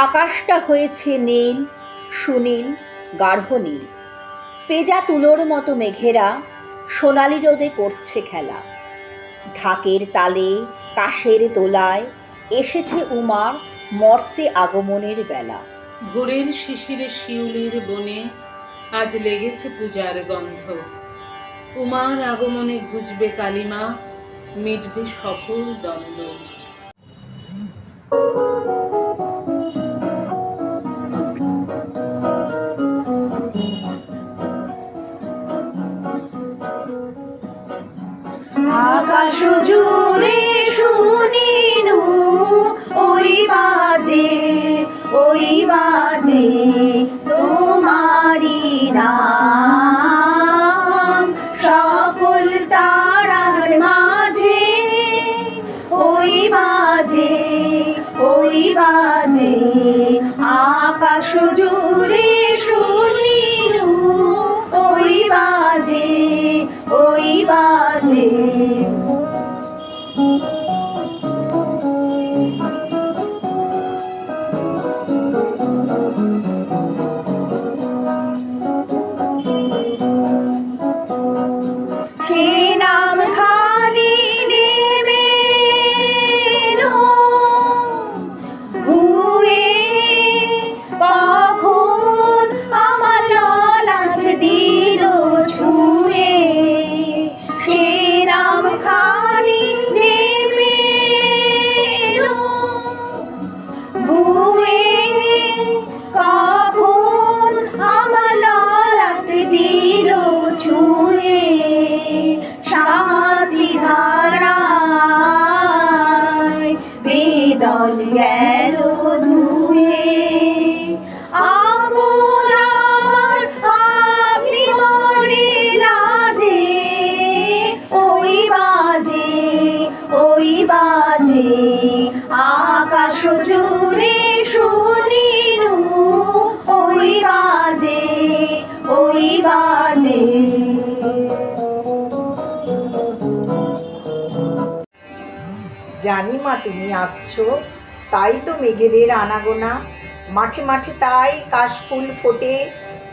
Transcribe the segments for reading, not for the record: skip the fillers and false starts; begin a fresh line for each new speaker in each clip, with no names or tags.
আকাশটা হয়েছে নীল, সুনীল, গাঢ় নীল। পেঁজা তুলোর মতো মেঘেরা সোনালি রোদে করছে খেলা। ঢাকের তালে, কাশের দোলায় এসেছে উমার মর্তে আগমনের বেলা।
ভোরের শিশিরে শিউলির বনে আজ লেগেছে পূজার গন্ধ। উমার আগমনে গুজবে কালিমা, মিটবে সকল দ্বন্দ্ব।
আকাশ জুড়ে শুনিনু ওই বাজে তোমারি নাম। সকল তারার মাঝে ওই বাজে আকাশ জুড়ে শুনিনু ওই বাজে। সে নাম খানি নেমে এলো ভুয়ে, কখন আমার ললাট দিল ছুঁয়ে। সে নাম খানি নেমে এলো ভুয়ে, কখন আমার ললাট দিল ছুঁয়ে। সাথী ধারায় বেদন গেল ধুয়ে। আপন আমার আপনি মরে লাজে ওই বাজে আকাশ জুড়ে শুনিনু ওই বাজে।
জানি মা তুমি আসছো, তাই তো মেঘেদের আনাগোনা। মাঠে মাঠে তাই কাশফুল ফোটে,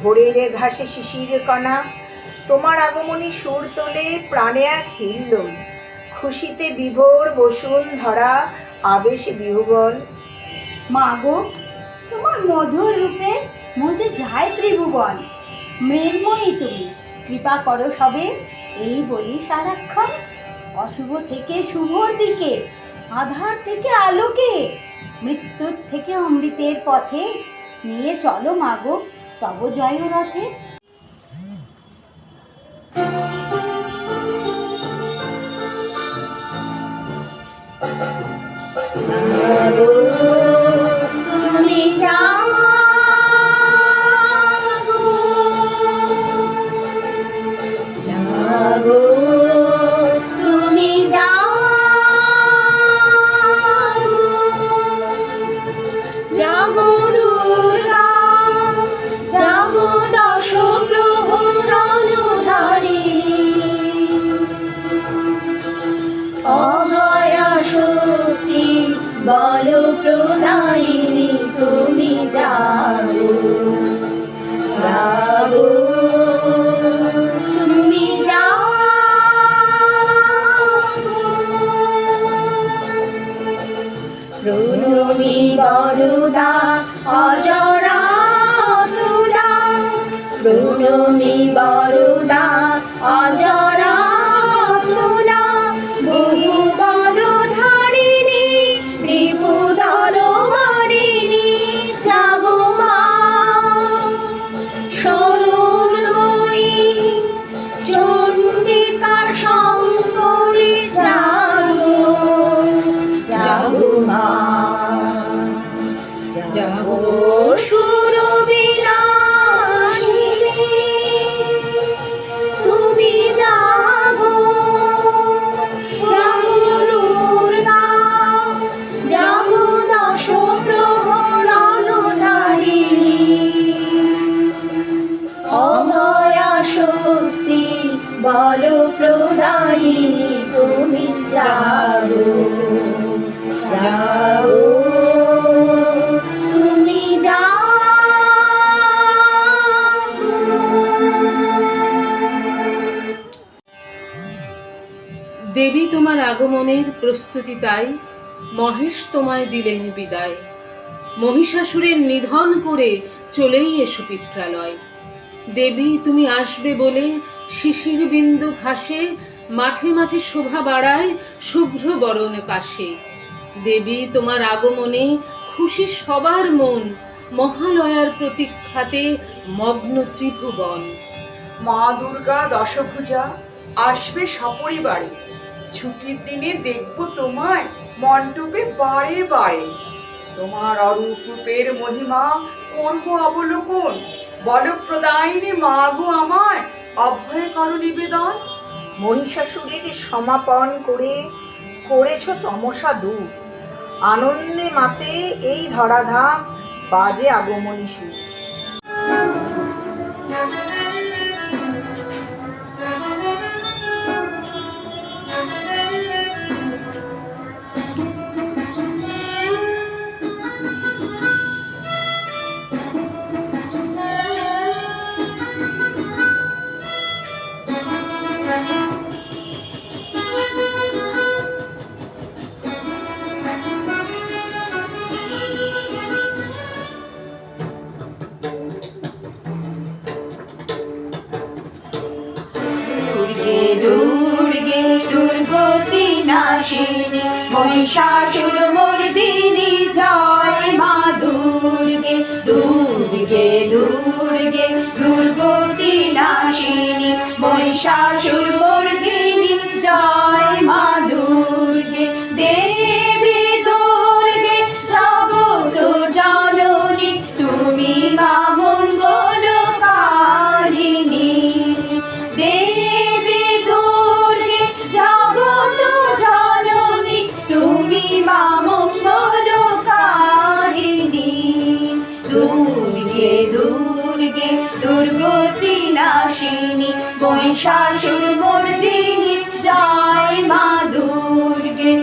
ভোরের ঘাসে শিশির কণা। তোমার আগমনী সুর তোলে প্রাণে এক হিল্লোল, খুশিতে বিভোর বসুন্ধরা, আবেশে বিহুবল।
মাগো, তোমার মধুর রূপে মজে যায় ত্রিভুবন। মৃন্ময়ী তুমি, কৃপা করো সবে এই বলি সারাক্ষণ। অশুভ থেকে শুভর দিকে, আধার থেকে আলোকে, মৃত্যুর থেকে অমৃতের পথে নিয়ে চলো মাগো তব জয় রথে।
তুমি জাগো, তুমি জাগো দুর্গা, জাগো দশ প্রহরণধারিণী। অভয়া শক্তি বল প্রদায়িনী, তুমি জাগো তুমি প্রণমী বরদা অজরা তুলা, প্রণমী বরদা অজরা তুলা। বহু বলধারিণী রিপুদল মারিণী, জাগো মা সরলময়ী চণ্ডিকা শঙ্করী, জাগো মা জাগো সুরবিলাসিনী, তুমি জাগো।
আগমনের প্রস্তুতি তাই মহেশ তোমায় দিলেন বিদায়। মহিষাসুরের নিধন করে চলেই এসো পিত্রালয়। দেবী তুমি আসবে বলে শিশির বিন্দু ঘাসে মাঠে মাঠে শোভা বাড়ায় শুভ্র বরণ কাশে। দেবী তোমার আগমনে খুশি সবার মন, মহালয়ার প্রতীক্ষাতে মগ্ন ত্রিভুবন।
মা দুর্গা দশভুজা আসবে সপরিবারে, ছুটির দিনে দেখবো তোমায় মণ্ডপে বারে বারে। তোমার অরূপ রূপের মহিমা করবো অবলোকন, বলপ্রদায়িনী মা গো আমায় অভয় করো নিবেদন।
মহিষাসুরের সমাপন করে করেছ তমসা দূর, আনন্দে মাতে এই ধরাধাম বাজে আগমনী সুর।
দুর্গে দুর্গে দুর্গতি নাশিনী মহিষাসুর মর্দিনী জয় মা দুর্গে। দুর্গে দুর্গে দুর্গতি নাশিনী মহিষাসুর মর্দিনী জয় মা দুর্গে। দেবী দুর্গে জগত জননী তুমি মা মঙ্গলকারিণী। দেবী দুর্গে জগত জননী তুমি মা মঙ্গলকারিণী। দুর্গে দুর্গে দুর্গতি নাশিনী মহিষাসুর মর্দিনী জয় মা দুর্গে।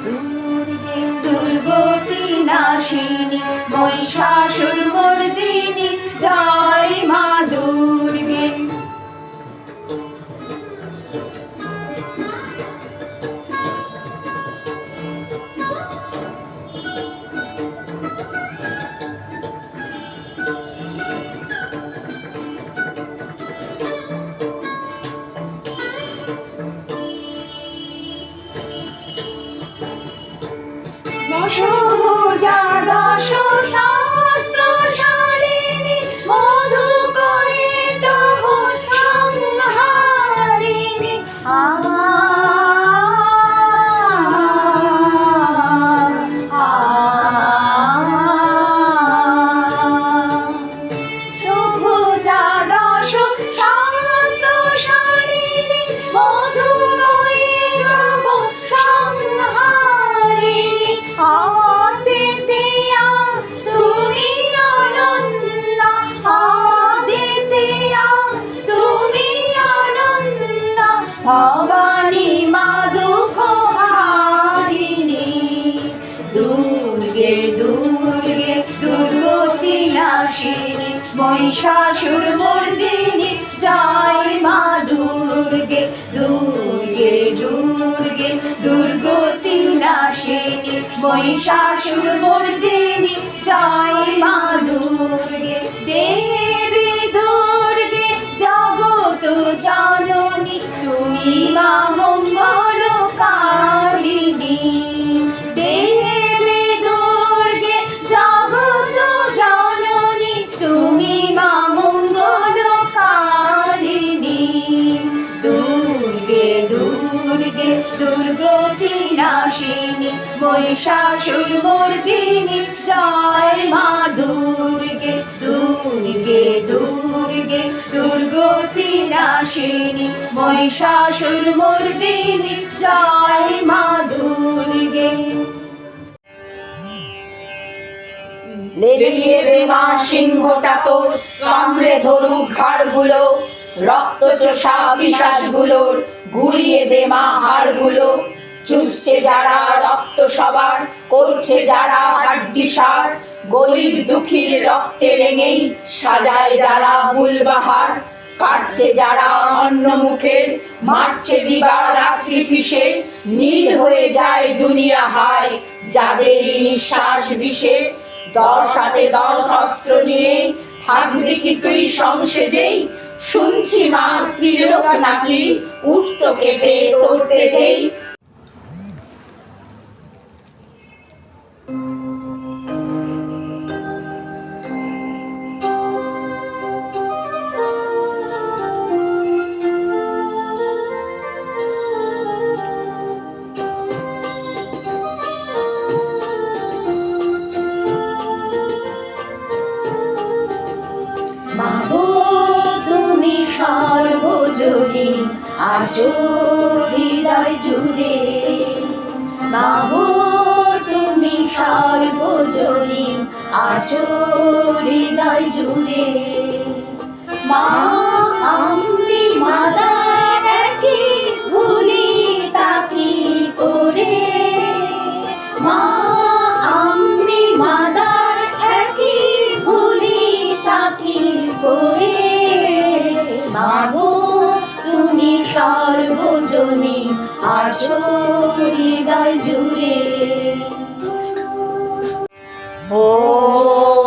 দুর্গে দুর্গতি নাশিনী মহিষাসুর মর্দিনী জয় মা দুর্গে। দশভুজা দশ সহস্র শালিনী মধুকৈটভ সংহারিণী। শুভুজা দশ সহস্র শালিনী মধুকৈটভ সংহারিণী। আদিত্যা তুমি অনন্য, আদিত্যা তুমি অনন্য, ভবানী মা দুঃখ হারিণী। দুর্গে দুর্গে দুর্গতি নাশিনী মহিষাসুর মর্দিনী জয় মা দুর্গে। দুর্গে দুর্গে দুর্গতি নাশিনী মহিষাসুর মর্দিনী জয় মা দুর্গে। দেবী দুর্গে জগত জননী তুমি মা মঙ্গলকারিণী। দেবী দুর্গে জগত জননী তুমি মা মঙ্গলকারিণী। দুর্গে দুর্গে দুর্গতি নাশিনী মহিষাসুর মর্দিনী জয় মা দুর্গে। দুর্গে দুর্গে দুর্গতি নাশিনী মহিষাসুর মর্দিনী জয় মা দুর্গে।
লেলিয়ে দে মা সিংহটা তোর, কামড়ে ধরুক ঘাড়গুলো, রক্ত চোষা পিশাচগুলোর ঘুরিয়ে দে মা হাড়গুলো। চুষছে যারা রক্ত সবার, করছে যারা হাড্ডি সার, গরিব দুঃখীর রক্তে রেঙেই সাজায় যারা মূলবাহার। কাটছে যারা অন্য মুখের, মারছে দিবা রাত্রি পিষে, নীল হয়ে যায় দুনিয়া হায় যাদেরই নিঃশ্বাস বিষে। 10 হাতে 10 অস্ত্র নিয়ে থাকবি কি তুই সংসেজেই? শুনছি মা ত্রিলোক নাকি উঠত কেঁপে তোর তেজেই।
মাগো তুমি সর্বজনী আছো হৃদয় জুড়ে, মাগো তুমি সর্বজনী আছো হৃদয় জুড়ে। মা আমি মাদার কি ভুলি তাকি করে, মা আমি মাদার কি ভুলি তাকি করে। মাগো তুমি সর্বজনী আছো হৃদয় জুড়ে।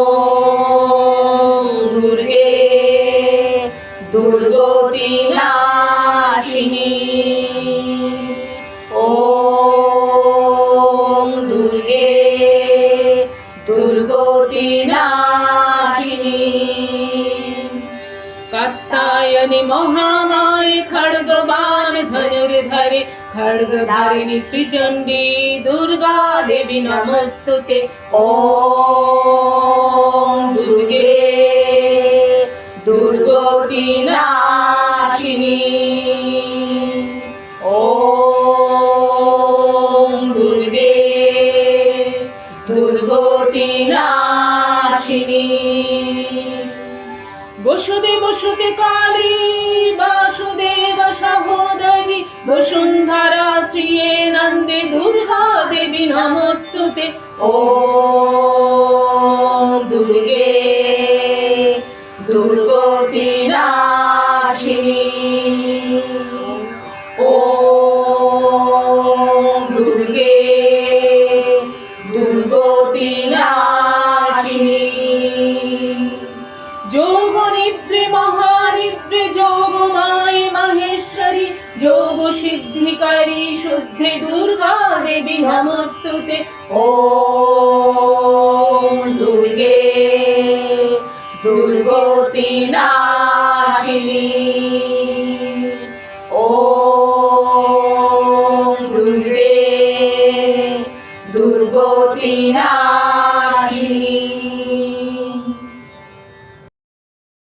ওম দুর্গে দুর্গতি নাশিনী, ওম দুর্গে দুর্গতি নাশিনী।
কাত্যায়নি মহামায়ে খড়গবাণ ধনুর্ধরে, খড়গধারিণী শ্রীচণ্ডী দুর্গা দেবী নমস্তুতে।
ওম দুর্গে দুর্গতি নাশিনী, ওম দুর্গে দুর্গতি নাশিনী।
বসুদেব সুতে কালী বাসুদেব সহোদরী, বসুন্ধরা শ্রিয়ে নন্দে দুর্গা দেবী নমস্তুতে।
ওম দুর্গে দুর্গতি নাশিনী, ওম দুর্গে দুর্গতি নাশিনী।
যোগনিদ্রে মহানিদ্রে যোগমায়ে মহেশ্বরী, যোগ সিদ্ধিকারী শুদ্ধে দুর্গা দেবী নমস্তুতে।
ওম দুর্গে দুর্গতি নাশিনী, ওম দুর্গে দুর্গতি নাশিনী।